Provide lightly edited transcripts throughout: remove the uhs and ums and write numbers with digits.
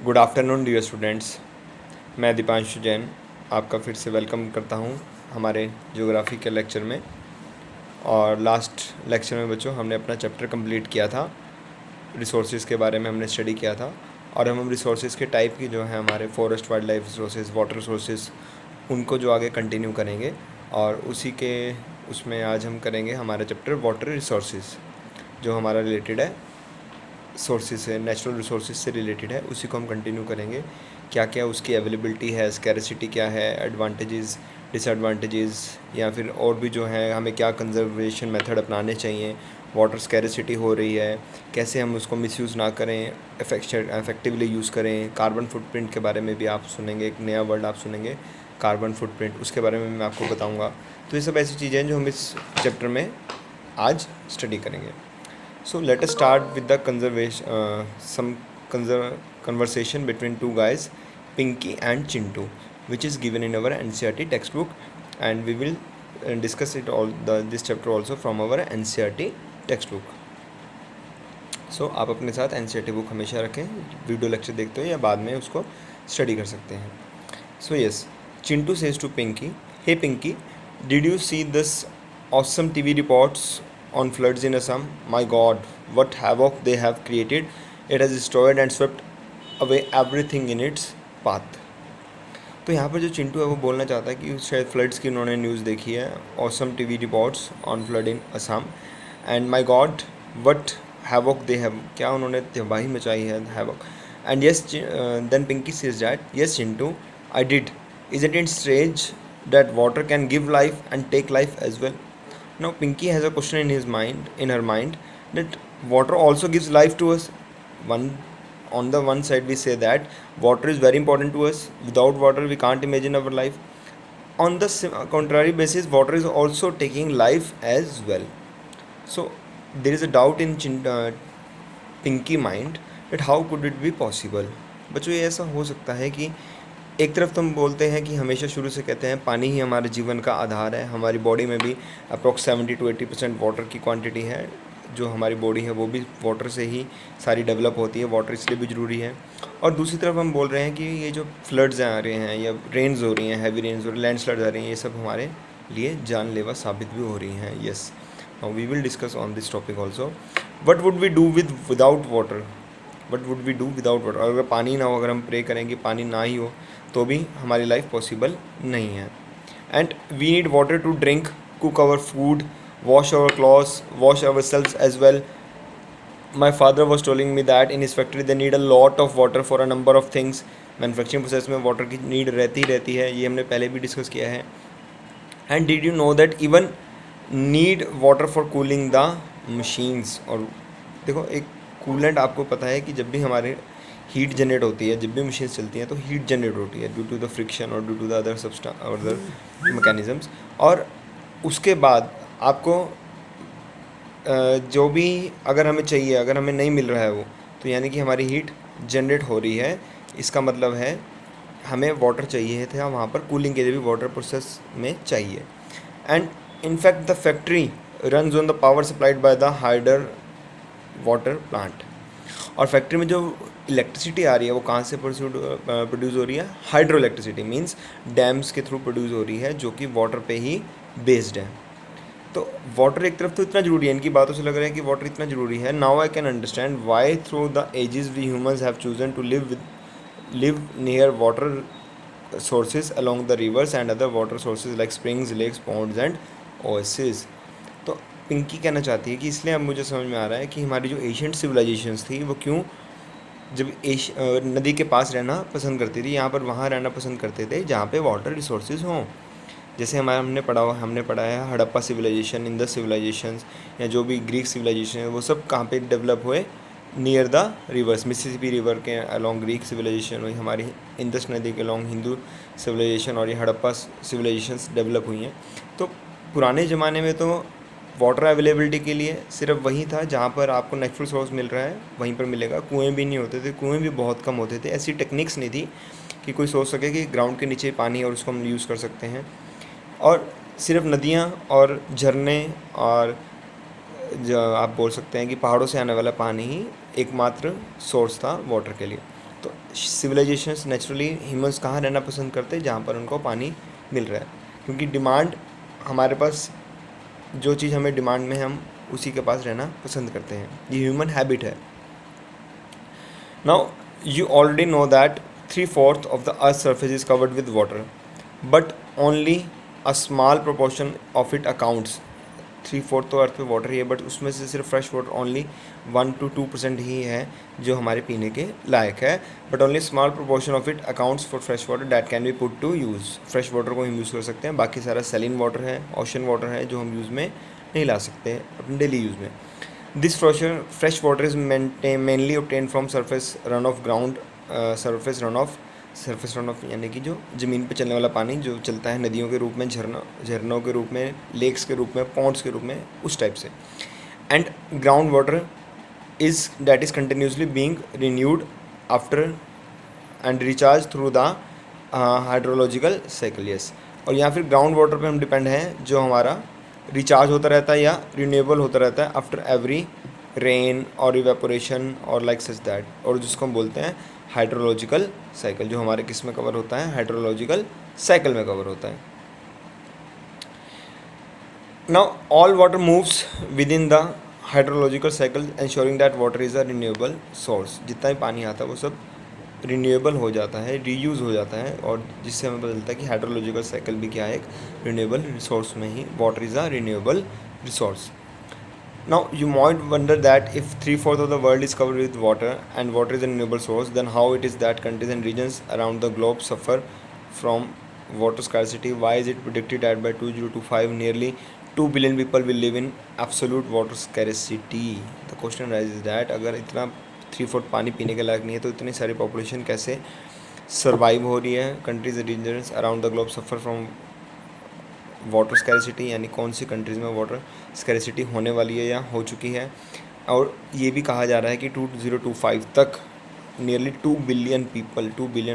Good afternoon dear students. मैं दीपांशु जैन आपका फिर से वेलकम करता हूं हमारे ज्योग्राफी के लेक्चर में। और लास्ट लेक्चर में बच्चों हमने अपना चैप्टर कंप्लीट किया था, रिसोर्सेज के बारे में हमने स्टडी किया था। और हम रिसोर्सेज के टाइप की जो है हमारे forest, wild life resources, water resources, उनको जो आगे कंटिन्यू करेंगे। और उसी के उसमें आज हम करेंगे हमारा चैप्टर वाटर रिसोर्सेज, जो हमारा रिलेटेड है सोर्सेज से, नेचुरल रिसोर्सेज से रिलेटेड है। उसी को हम कंटिन्यू करेंगे। क्या क्या उसकी अवेलेबिलिटी है, स्कैरसिटी क्या है, एडवांटेजेस, डिसएडवांटेजेस, या फिर और भी जो है हमें क्या कंजर्वेशन मेथड अपनाने चाहिए। वाटर स्कैरसिटी हो रही है, कैसे हम उसको मिसयूज़ ना करें, इफेक्टिवली यूज़ करें। कार्बन फुटप्रिंट के बारे में भी आप सुनेंगे, एक नया वर्ड आप सुनेंगे कार्बन फुटप्रिंट, उसके बारे में मैं आपको बताऊँगा। तो ये सब ऐसी चीज़ें हैं जो हम इस चैप्टर में आज स्टडी करेंगे। So let us start with the conversation between two guys, Pinky and Chintu, which is given in our NCERT textbook, and we will discuss it this chapter also from our NCERT textbook. So आप अपने साथ NCERT book हमेशा रखें, video lecture देखते हो या बाद में उसको स्टडी कर सकते हैं। So yes, Chintu says to Pinky, "Hey Pinky, did you see this awesome TV reports on floods in Assam? My God, what havoc they have created! It has destroyed and swept away everything in its path." तो यहाँ पर जो चिंटू है वो बोलना चाहता है कि शायद फ्लड्स की उन्होंने न्यूज़ देखी है, awesome TV reports on flood in Assam, and my god what havoc they have, क्या उन्होंने तबाही मचाई है, havoc. And yes then Pinky says that, yes Chintu, I did. Isn't it strange that water can give life and take life as well? Now Pinky has a question in her mind, that water also gives life to us. On the one side we say that water is very important to us. Without water we can't imagine our life. On the contrary basis, water is also taking life as well. So there is a doubt in Pinky mind that how could it be possible. बच्चों ये ऐसा हो सकता है कि एक तरफ तो हम बोलते हैं कि हमेशा शुरू से कहते हैं पानी ही हमारे जीवन का आधार है। हमारी बॉडी में भी अप्रॉक्स 70 to 80% वाटर की क्वांटिटी है। जो हमारी बॉडी है वो भी वाटर से ही सारी डेवलप होती है, वाटर इसलिए भी ज़रूरी है। और दूसरी तरफ हम बोल रहे हैं कि ये जो फ्लड्स आ रहे हैं या रेन्स हो रही हैं, हैवी रेन्स हो रही हैं, लैंड स्लाइड्स आ रही हैं, ये सब हमारे लिए जानलेवा साबित भी हो रही हैं। Yes, now we will discuss on this topic also. What would we do without water? What would we do without water? अगर पानी ना हो, अगर हम प्रे करें कि पानी ना ही हो तो भी हमारी लाइफ पॉसिबल नहीं है। And we need water to drink, cook our food, wash our clothes, wash our self as well. My father was telling me that in his factory they need a lot of water for a number of things. Manufacturing process में water की need रहती है, ये हमने पहले भी discuss किया है। And did you know that even need water for cooling the machines? और देखो, एक कूलेंट आपको पता है कि जब भी हमारे हीट जनरेट होती है, जब भी मशीन चलती हैं तो हीट जनरेट होती है ड्यू टू द फ्रिक्शन और due to the other mechanisms. और उसके बाद आपको जो भी अगर हमें चाहिए, अगर हमें नहीं मिल रहा है वो, तो यानी कि हमारी हीट जनरेट हो रही है। इसका मतलब है हमें वाटर चाहिए था वहाँ पर, कूलिंग के लिए भी वाटर प्रोसेस में चाहिए। And in fact the factory runs on the power supplied by the हाइडर water plant. और फैक्ट्री में जो इलेक्ट्रिसिटी आ रही है वो कहाँ से प्रोड्यूस हो रही है? हाइड्रो इलेक्ट्रिसिटी, मीन्स डैम्स के थ्रू प्रोड्यूस हो रही है, जो कि वाटर पे ही बेस्ड है। तो वाटर एक तरफ तो इतना ज़रूरी है, इनकी बातों से लग रहा है कि वाटर इतना ज़रूरी है। Now I can understand why through the ages we humans have chosen to live near water sources along the rivers and other water sources like springs, lakes, ponds and oasis. तो पिंकी कहना चाहती है कि इसलिए अब मुझे समझ में आ रहा है कि हमारी जो एशियंट सिविलाइजेशंस थी वो क्यों जब नदी के पास रहना पसंद करती थी, यहाँ पर वहाँ रहना पसंद करते थे जहाँ पे वाटर रिसोर्सेज हों। जैसे हमने पढ़ा है हड़प्पा सिविलाइजेशन, इंडस सिविलाइजेशंस, या जो भी ग्रीक सिविलाइजेशन है, वो सब कहाँ पे डेवलप हुए? Near the reverse, Mississippi river के अलॉन्ग ग्रीक सिविलाइजेशन हुई, हमारी इंडस नदी के अलॉन्ग हिंदू सिविलाइजेशन और ये हड़प्पा सिविलाइजेशंस डेवलप हुई हैं। तो पुराने ज़माने में तो वाटर अवेलेबिलिटी के लिए सिर्फ वही था जहाँ पर आपको नेचुरल सोर्स मिल रहा है वहीं पर मिलेगा। कुएं भी नहीं होते थे, कुएं भी बहुत कम होते थे। ऐसी टेक्निक्स नहीं थी कि कोई सोच सके कि ग्राउंड के नीचे पानी है और उसको हम यूज़ कर सकते हैं। और सिर्फ नदियाँ और झरने और जो आप बोल सकते हैं कि पहाड़ों से आने वाला पानी ही एकमात्र सोर्स था वाटर के लिए। तो सिविलाइजेशंस नेचुरली ह्यूमंस कहाँ रहना पसंद करते हैं, जहाँ पर उनको पानी मिल रहा है, क्योंकि डिमांड हमारे पास जो चीज़ हमें डिमांड में है हम उसी के पास रहना पसंद करते हैं, ये ह्यूमन हैबिट है. Now you already know that 3/4 of the earth's surface is covered with water, but only a small proportion of it accounts. 3/4 तो अर्थ पे वाटर ही है, बट उसमें से सिर्फ फ्रेश वाटर ओनली 1 to 2% ही है जो हमारे पीने के लायक है. But only small proportion of it accounts for fresh water that can be put to use. Fresh water को हम यूज़ कर सकते हैं, बाकी सारा सेलिन वाटर है, ओशन वाटर है जो हम यूज़ में नहीं ला सकते अपने डेली यूज़ में. This fresh water is mainly obtained from surface runoff ground surface runoff यानी कि जो ज़मीन पे चलने वाला पानी जो चलता है नदियों के रूप में, झरनों के रूप में, लेक्स के रूप में, पॉन्ड्स के रूप में, उस टाइप से. And ground water that is continuously being renewed after and recharged through the hydrological cycle. Yes. और यहाँ फिर ग्राउंड वाटर पे हम डिपेंड हैं जो हमारा रिचार्ज होता रहता है या रिन्यूएबल होता रहता है आफ्टर एवरी रेन और इवेपोरेशन और लाइक सच दैट, और जिसको हम बोलते हैं हाइड्रोलॉजिकल साइकिल, जो हमारे किस में कवर होता है, हाइड्रोलॉजिकल साइकिल में कवर होता है. Now all water moves with in the hydrological cycle ensuring that water is a renewable source. जितना भी पानी आता है वो सब रिन्यूएबल हो जाता है, रीयूज़ हो जाता है, और जिससे हमें पता चलता है कि हाइड्रोलॉजिकल साइकिल भी क्या है, एक रिन्यूएबल रिसोर्स में ही water is a renewable resource. Now you might wonder that if 3/4 of the world is covered with water and water is a renewable source, then how it is that countries and regions around the globe suffer from water scarcity. Why is it predicted that by 2025 nearly 2 billion people will live in absolute water scarcity? The question arises that अगर इतना 3/4 पानी पीने के लायक नहीं है तो इतनी सारी पॉपुलेशन कैसे सर्वाइव हो रही है. Countries regions around the globe suffer from water scarcity, यानी कौन सी कंट्रीज़ में वाटर स्कैरिसिटी होने वाली है या हो चुकी है. और ये भी कहा जा रहा है कि 2025 तक nearly 2 billion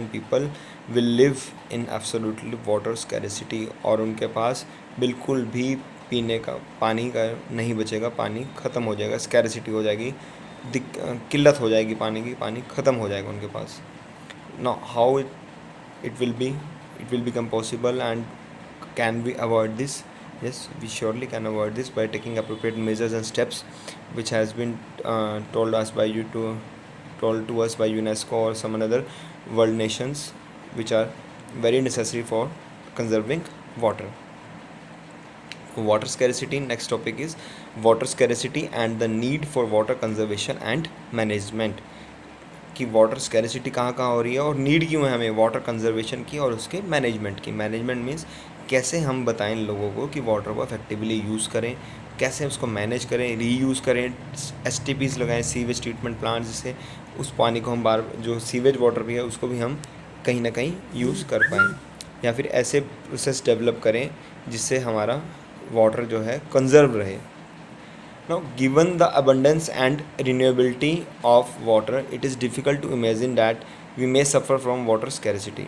people will live in absolutely water scarcity, और उनके पास बिल्कुल भी पीने का पानी का नहीं बचेगा, पानी ख़त्म हो जाएगा, स्कैरिसिटी हो जाएगी, किल्लत हो जाएगी पानी की, पानी ख़त्म हो जाएगा उनके पास. Now how it will become possible, and can we avoid this? Yes, we surely can avoid this by taking appropriate measures and steps which has been told to us by UNESCO or some other world nations, which are very necessary for conserving water. Water scarcity. Next topic is water scarcity and the need for water conservation and management. कि water scarcity कहाँ कहाँ हो रही है और need क्यों है हमें वाटर कंजर्वेशन की और उसके मैनेजमेंट की. मैनेजमेंट मीन्स कैसे हम बताएं लोगों को कि वाटर को इफेक्टिवली यूज़ करें, कैसे उसको मैनेज करें, रीयूज़ करें, STPs लगाएं, सीवेज ट्रीटमेंट प्लांट, जिससे उस पानी को हम जो सीवेज वाटर भी है उसको भी हम कहीं ना कहीं यूज़ कर पाएँ, या फिर ऐसे प्रोसेस डेवलप करें जिससे हमारा वाटर जो है कंजर्व रहे. Now, given the abundance and renewability of water, it is difficult to imagine that we may suffer from water scarcity.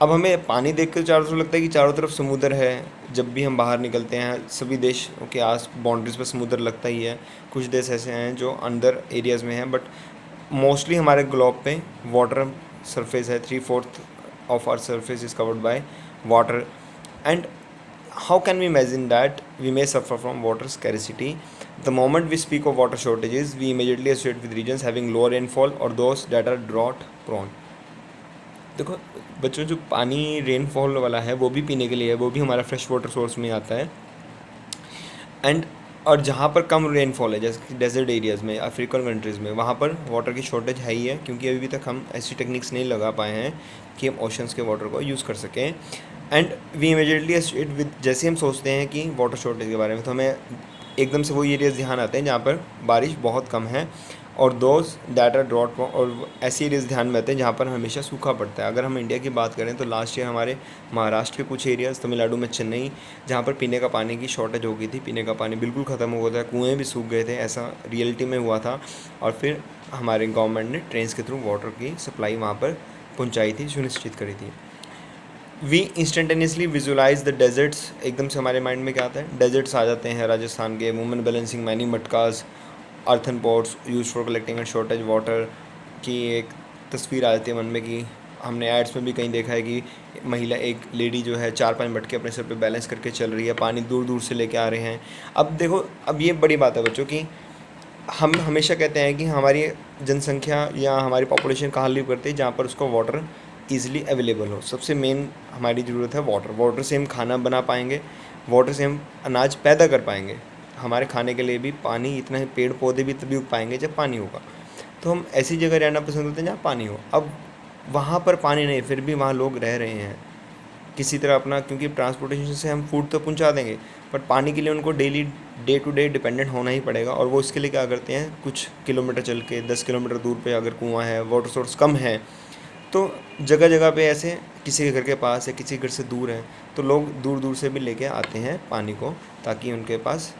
अब हमें पानी देख कर चारों तरफ लगता है कि चारों तरफ समुद्र है. जब भी हम बाहर निकलते हैं सभी देश के आस बाउंड्रीज पर समुद्र लगता ही है. कुछ देश ऐसे हैं जो अंदर एरियाज़ में हैं, बट मोस्टली हमारे ग्लोब पे वाटर सरफेस है. 3/4 of our surface is covered by water. And how can we imagine that we may suffer from water scarcity? The moment we speak of water shortages, we immediately associate with regions having low rainfall or those that are drought prone. देखो बच्चों, जो पानी rainfall वाला है वो भी पीने के लिए है, वो भी हमारा फ्रेश वाटर सोर्स में आता है. एंड और जहाँ पर कम रेनफॉल है, जैसे कि डेजर्ट एरियाज़ में, अफ्रीकन कंट्रीज़ में, वहाँ पर वाटर की शॉर्टेज है ही है, क्योंकि अभी तक हम ऐसी टेक्निक्स नहीं लगा पाए हैं कि हम ओशंस के वाटर को यूज़ कर सकें. And we immediately associate with, जैसे हम सोचते हैं कि वाटर शॉर्टेज के बारे में, तो हमें एकदम से वो एरियाज़ ध्यान आते हैं जहाँ पर बारिश बहुत कम है, और दोज दैट आर ड्रॉट, और ऐसे एरियाज़ ध्यान में आते हैं जहाँ पर हमेशा सूखा पड़ता है. अगर हम इंडिया की बात करें तो लास्ट ईयर हमारे महाराष्ट्र के कुछ एरियाज़, तमिलनाडु में चेन्नई, जहाँ पर पीने का पानी की शॉर्टेज हो गई थी, पीने का पानी बिल्कुल ख़त्म हो गया था, कुएँ भी सूख गए थे, ऐसा रियलिटी में हुआ था. और फिर हमारे गवर्नमेंट ने ट्रेन्स के थ्रू वाटर की सप्लाई वहाँ पर पहुँचाई थी, सुनिश्चित करी थी. We instantaneously visualise the deserts. एकदम से हमारे माइंड में क्या आता है, डेजर्ट्स आ जाते हैं राजस्थान के. Women balancing many matkas, earthen pots use for collecting and shortage water की एक तस्वीर आ जाती है मन में कि हमने एड्स में भी कहीं देखा है कि महिला, एक लेडी जो है 4-5 मटके अपने सर पे बैलेंस करके चल रही है, पानी दूर दूर से लेके आ रहे हैं। अब देखो, अब ये बड़ी बात है बच्चों की, हम हमेशा कहते हैं कि हमारी जनसंख्या या हमारी पॉपुलेशन कहाँ लिव करती है, जहाँ पर उसको वाटर ईज़िली अवेलेबल हो। सबसे मेन हमारी ज़रूरत है वाटर। वाटर से हम खाना बना पाएंगे, वाटर से हम अनाज पैदा कर पाएंगे। हमारे खाने के लिए भी पानी, इतना ही पेड़ पौधे भी तभी उग पाएंगे जब पानी होगा। तो हम ऐसी जगह रहना पसंद करते हैं जहाँ पानी हो। अब वहाँ पर पानी नहीं, फिर भी वहाँ लोग रह रहे हैं किसी तरह अपना, क्योंकि ट्रांसपोर्टेशन से हम फूड तो पहुँचा देंगे, बट पानी के लिए उनको daily day to day dependent होना ही पड़ेगा। और वो इसके लिए क्या करते हैं, कुछ किलोमीटर चल के, 10 किलोमीटर दूर पे अगर कुआँ है, वाटर सोर्स कम है, तो जगह जगह पे ऐसे किसी के घर के पास है, किसी के घर से दूर है, तो लोग दूर दूर से भी लेके आते हैं पानी को, ताकि उनके पास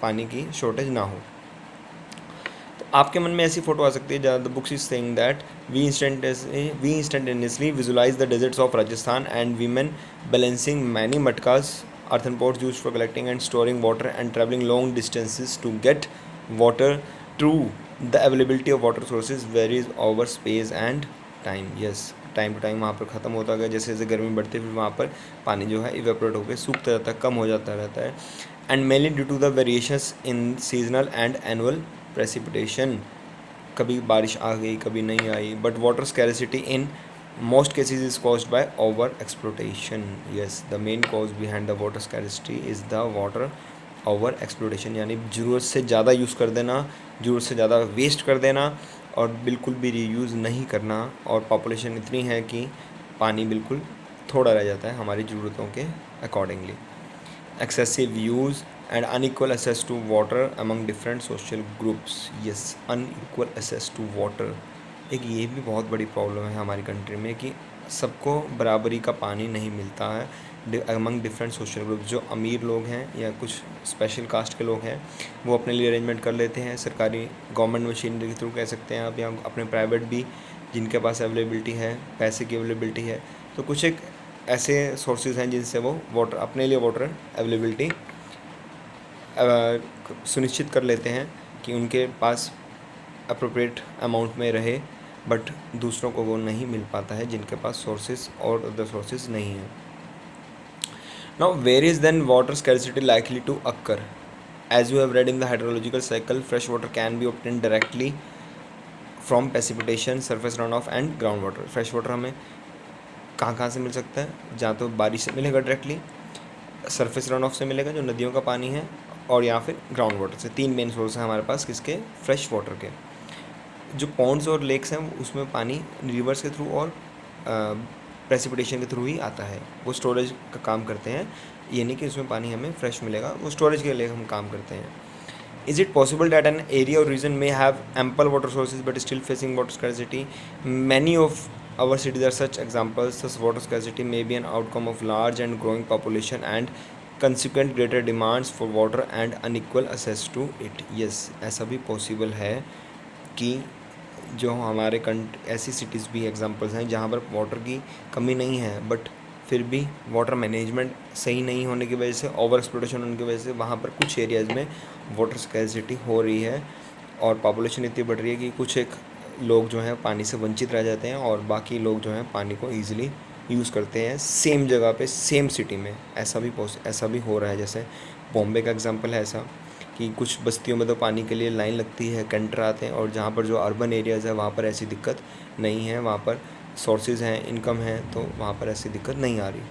पानी की शॉर्टेज ना हो। तो आपके मन में ऐसी फ़ोटो आ सकती है जहाँ the books is saying that we instantaneously visualise the deserts of Rajasthan and women balancing many matkas earthen pots used for collecting and storing water and traveling long distances to get water. True, the availability of water sources varies over space and time. Yes, time to time वहाँ पर ख़त्म होता गया, जैसे जैसे गर्मी बढ़ती है फिर वहाँ पर पानी जो है इवेपोरेट होकर सूखता रहता है, कम हो जाता रहता है। And mainly due to the variations in seasonal and annual precipitation, कभी बारिश आ गई कभी नहीं आई। But water scarcity in most cases is caused by over exploitation. Yes, the main cause behind the water scarcity is the water over exploitation, यानी ज़रूरत से ज़्यादा यूज़ कर देना, ज़रूरत से ज़्यादा वेस्ट कर देना और बिल्कुल भी रीयूज़ नहीं करना। और पॉपुलेशन इतनी है कि पानी बिल्कुल थोड़ा रह जाता है हमारी ज़रूरतों के accordingly. Excessive use and unequal access to water among different social groups. Yes, unequal access to water एक ये भी बहुत बड़ी प्रॉब्लम है हमारी कंट्री में कि सबको बराबरी का पानी नहीं मिलता है अमंग डिफरेंट सोशल ग्रुप। जो अमीर लोग हैं या कुछ स्पेशल कास्ट के लोग हैं वो अपने लिए अरेंजमेंट कर लेते हैं, सरकारी गवर्नमेंट मशीनरी के थ्रू कह सकते हैं आप, या अपने प्राइवेट भी जिनके पास अवेलेबिलिटी है, पैसे की अवेलेबिलिटी है, तो कुछ एक ऐसे सोर्सेज हैं जिनसे वो वाटर अपने लिए वाटर अवेलेबिलिटी सुनिश्चित कर लेते हैं कि उनके पास अप्रोप्रिएट अमाउंट में रहे, बट दूसरों को वो नहीं मिल पाता है जिनके पास सोर्सेज और अदर सोर्सेज नहीं हैं। Now where is then water scarcity likely to occur? As you have read in the hydrological cycle, fresh water can be obtain directly from precipitation, surface run off and ground water. Fresh water हमें कहाँ से मिल सकता है? जहाँ तो बारिश से मिलेगा डायरेक्टली, सरफेस रन ऑफ से मिलेगा जो नदियों का पानी है, और या फिर ग्राउंड वाटर से। 3 मेन सोर्स हैं हमारे पास किसके? फ्रेश वाटर के। जो पॉन्ड्स और लेक्स हैं उसमें पानी रिवर्स के थ्रू और प्रेसिपिटेशन के थ्रू ही आता है, वो स्टोरेज का काम करते हैं। ये नहीं कि उसमें पानी हमें फ्रेश मिलेगा, वो स्टोरेज के लिए हम काम करते हैं। Is it possible that an area और रीजन में have ample water sources but still facing water scarcity? Many of our cities are such examples. Thus water scarcity may be an outcome of large and growing population and consequent greater demands for water and unequal access to it. Yes, ऐसा भी possible है कि जो हमारे ऐसी cities भी examples हैं जहाँ पर वाटर की कमी नहीं है, बट फिर भी वाटर मैनेजमेंट सही नहीं होने की वजह से, ओवर एक्सप्लोटेशन होने की वजह से वहाँ पर कुछ एरियाज़ में वाटर स्कैरिसिटी हो रही है और पॉपुलेशन इतनी बढ़ रही है कि कुछ एक लोग जो हैं पानी से वंचित रह जाते हैं और बाकी लोग जो हैं पानी को ईज़िली यूज़ करते हैं सेम जगह पे, सेम सिटी में। ऐसा भी हो रहा है, जैसे बॉम्बे का एग्जांपल है ऐसा कि कुछ बस्तियों में तो पानी के लिए लाइन लगती है, कैंटर आते हैं, और जहाँ पर जो अर्बन एरियाज़ है वहाँ पर ऐसी दिक्कत नहीं है, वहाँ पर सोर्सेज हैं, इनकम है, तो वहाँ पर ऐसी दिक्कत नहीं आ रही।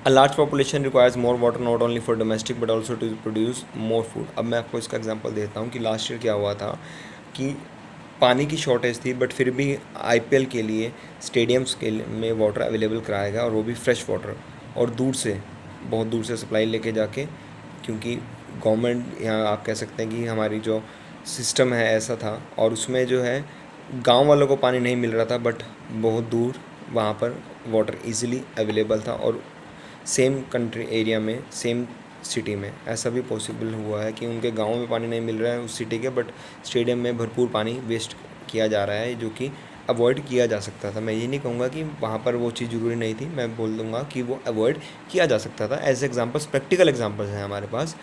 A large population requires more water not only for domestic but also to produce more food. अब मैं आपको इसका एग्जांपल देता हूँ कि लास्ट ईयर क्या हुआ था कि पानी की शॉर्टेज थी, बट फिर भी आईपीएल के लिए स्टेडियम्स के में वाटर अवेलेबल कराया गया, और वो भी फ्रेश वाटर, और दूर से, बहुत दूर से सप्लाई लेके जाके, क्योंकि गवर्नमेंट, यहाँ आप कह सकते हैं कि हमारी जो सिस्टम है ऐसा था, और उसमें जो है गांव वालों को पानी नहीं मिल रहा था, बट बहुत दूर वहाँ पर वाटर इजीली अवेलेबल था, और सेम कंट्री एरिया में, सेम सिटी में ऐसा भी पॉसिबल हुआ है कि उनके गांव में पानी नहीं मिल रहा है उस सिटी के, बट स्टेडियम में भरपूर पानी वेस्ट किया जा रहा है, जो कि अवॉइड किया जा सकता था। मैं ये नहीं कहूँगा कि वहाँ पर वो चीज़ ज़रूरी नहीं थी, मैं बोल दूँगा कि वो अवॉइड किया जा सकता था। एज एग्जाम्पल्स, प्रैक्टिकल एग्जाम्पल्स हैं हमारे पास।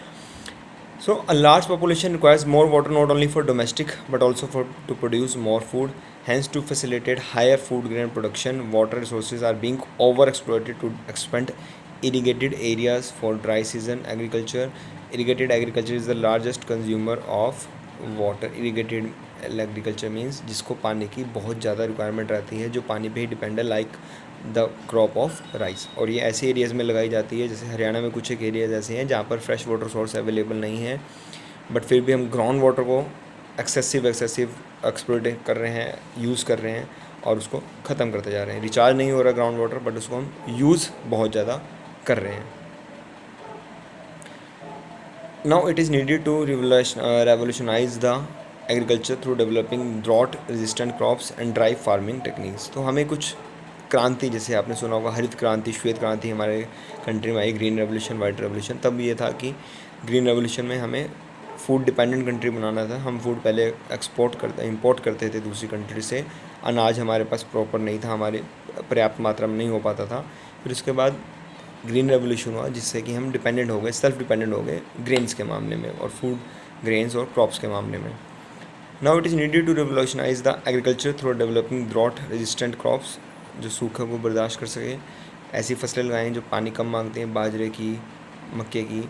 So a large population requires more water not only for domestic but also for to produce more food. Hence, to facilitate higher food grain production, water resources are being overexploited to expand irrigated areas for dry season agriculture. Irrigated agriculture is the largest consumer of water. Irrigated agriculture means जिसको पानी की बहुत ज़्यादा requirement रहती है, जो पानी पे ही डिपेंड है, like the crop of rice. और ये ऐसे एरियाज़ में लगाई जाती है, जैसे हरियाणा में कुछ एक एरियाज ऐसे हैं जहाँ पर फ्रेश वाटर सोर्स अवेलेबल नहीं है, बट फिर भी हम ग्राउंड वाटर को एक्सेसिव एक्सप्लोइट कर रहे हैं, यूज़ कर रहे हैं और उसको ख़त्म करते जा रहे हैं। रिचार्ज नहीं हो रहा ग्राउंड वाटर, बट उसको हम यूज़ बहुत ज़्यादा कर रहे हैं। Now it is needed to revolutionise the agriculture through developing drought resistant crops and dry farming techniques. तो हमें कुछ क्रांति, जैसे आपने सुना होगा हरित क्रांति, श्वेत क्रांति हमारे कंट्री में आई, ग्रीन रेवोल्यूशन, वाइट रेवोल्यूशन। तब ये था कि ग्रीन रेवोल्यूशन में हमें फूड डिपेंडेंट कंट्री बनाना था। हम फूड पहले इंपोर्ट करते थे दूसरी कंट्री से। अनाज हमारे पास प्रॉपर नहीं था, हमारे पर्याप्त मात्रा में नहीं हो पाता था। फिर उसके बाद ग्रीन रेवोल्यूशन हुआ, जिससे कि हम डिपेंडेंट हो गए, सेल्फ डिपेंडेंट हो गए ग्रेन्स के मामले में और फूड ग्रेन्स और क्रॉप्स के मामले में। Now it is needed to revolutionise the agriculture through developing drought resistant crops, जो सूखे को बर्दाश्त कर सके, ऐसी फसलें लगाएं जो पानी कम मांगते हैं, बाजरे की, मक्के की,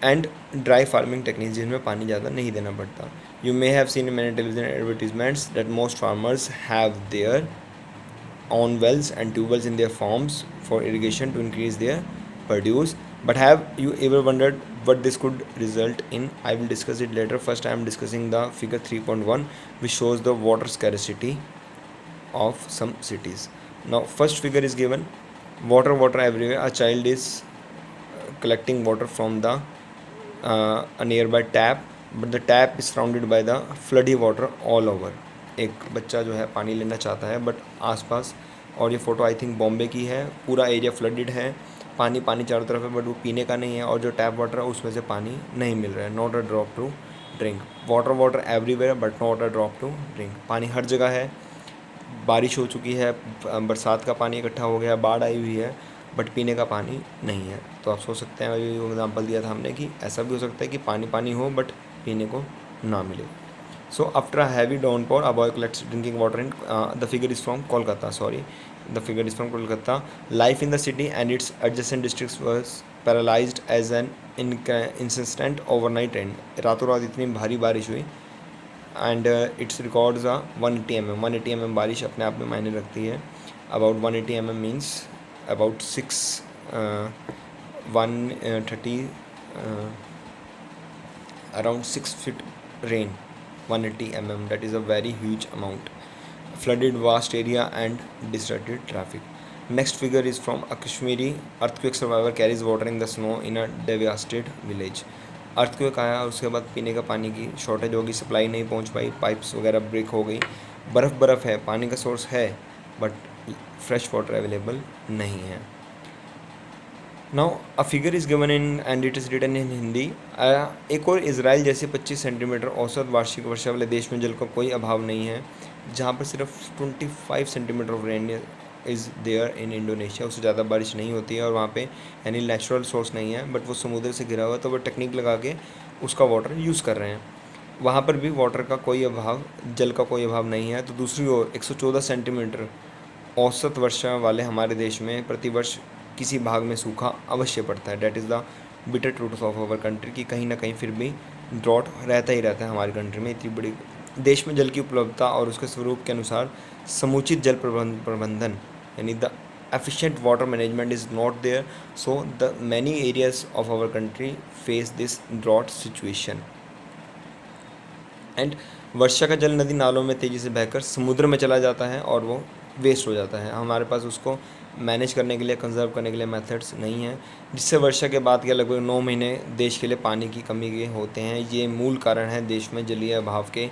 एंड ड्राई फार्मिंग टेक्निक्स जिनमें पानी ज़्यादा नहीं देना पड़ता। You may have seen many television advertisements that most farmers have their own wells and tubewells in their farms for irrigation to increase their produce. But have you ever wondered what this could result in? I will discuss it later. First I am discussing the figure 3.1, which shows the water scarcity of some cities. Now first figure is given, water everywhere. A child is collecting water from the a nearby tap, but the tap is surrounded by the floody water all over. एक बच्चा जो है पानी लेना चाहता है, but आसपास, और ये फ़ोटो आई थिंक बॉम्बे की है, पूरा एरिया फ्लडेड है, पानी चारों तरफ है, बट वो पीने का नहीं है, और जो टैप वाटर है उसमें से पानी नहीं मिल रहा है। Not a drop to drink. Water everywhere but not a drop to drink. पानी हर जगह है, बारिश हो चुकी है, बरसात का पानी इकट्ठा हो गया, बाढ़ आई हुई है, बट पीने का पानी नहीं है। तो आप सोच सकते हैं, ये एग्जाम्पल दिया था हमने कि ऐसा भी हो सकता है कि पानी हो बट पीने को ना मिले। So after a heavy downpour, a boy collects drinking water in the figure is from Kolkata. Life in the city and its adjacent districts was paralyzed as an incessant overnight rain. रातों रात इतनी भारी बारिश हुई, and its records are 180 mm. 180 mm बारिश अपने आप में मायने रखती है। About 180 mm means about 130 around 6 feet rain. 180 mm, that is a very huge amount. Flooded vast area and disrupted traffic. Next figure is from a Kashmiri earthquake survivor carries water in the snow in a devastated village. Earthquake आया और उसके बाद पीने का पानी की shortage होगी, supply नहीं पहुंच पाई, पाइप्स वगैरह ब्रेक हो गई, बर्फ़ है, पानी का सोर्स है, बट फ्रेश वाटर अवेलेबल नहीं है। Now a figure is given in and it is written in Hindi. एक और इजराइल जैसे 25 सेंटीमीटर औसत वार्षिक वर्षा वाले देश में जल का कोई अभाव नहीं है, जहाँ पर सिर्फ 25 centimetre of rain is there in Indonesia. उससे ज़्यादा बारिश नहीं होती है और वहाँ पे यानी नेचुरल सोर्स नहीं है, बट वो समुद्र से घिरा हुआ है, तो वो टेक्निक लगा के उसका वाटर यूज़ कर रहे हैं। वहाँ पर भी वाटर का कोई अभाव, जल का कोई अभाव नहीं है। तो दूसरी ओर 114 सेंटीमीटर औसत वर्षा वाले हमारे देश में प्रतिवर्ष किसी भाग में सूखा अवश्य पड़ता है। That is the bitter truth of our country, कि कहीं ना कहीं फिर भी ड्रॉट रहता ही रहता है हमारी कंट्री में। इतनी बड़ी देश में जल की उपलब्धता और उसके स्वरूप के अनुसार समुचित जल प्रबंधन यानी the efficient water management is not there, so the many areas of our country face this drought situation. And वर्षा का जल नदी नालों में तेज़ी से बहकर समुद्र में चला जाता है और वो वेस्ट हो जाता है। हमारे पास उसको मैनेज करने के लिए, कंजर्व करने के लिए मेथड्स नहीं हैं, जिससे वर्षा के बाद के लगभग 9 महीने देश के लिए पानी की कमी के होते हैं। ये मूल कारण है देश में जलीय अभाव के,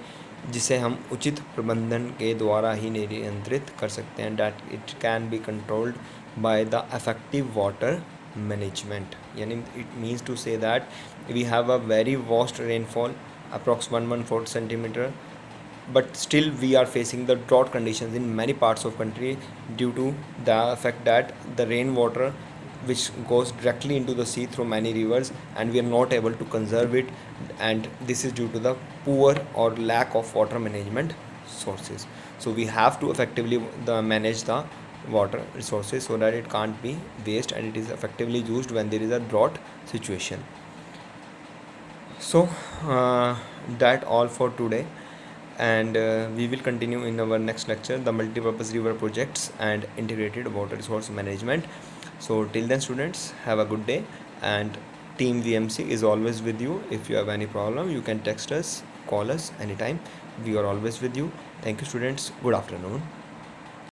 जिसे हम उचित प्रबंधन के द्वारा ही नियंत्रित कर सकते हैं। That it can be controlled by the effective water management. यानी it means to say that we have a very vast rainfall approx 114 centimeter, but still we are facing the drought conditions in many parts of country due to the fact that the rainwater which goes directly into the sea through many rivers and we are not able to conserve it, and this is due to the poor or lack of water management sources. So we have to effectively manage the water resources so that it can't be waste and it is effectively used when there is a drought situation. So that all for today, and we will continue in our next lecture the multipurpose river projects and integrated water resource management. So till then students, have a good day, and team VMC is always with you. If you have any problem, you can text us, call us anytime. We are always with you. Thank you students, good afternoon.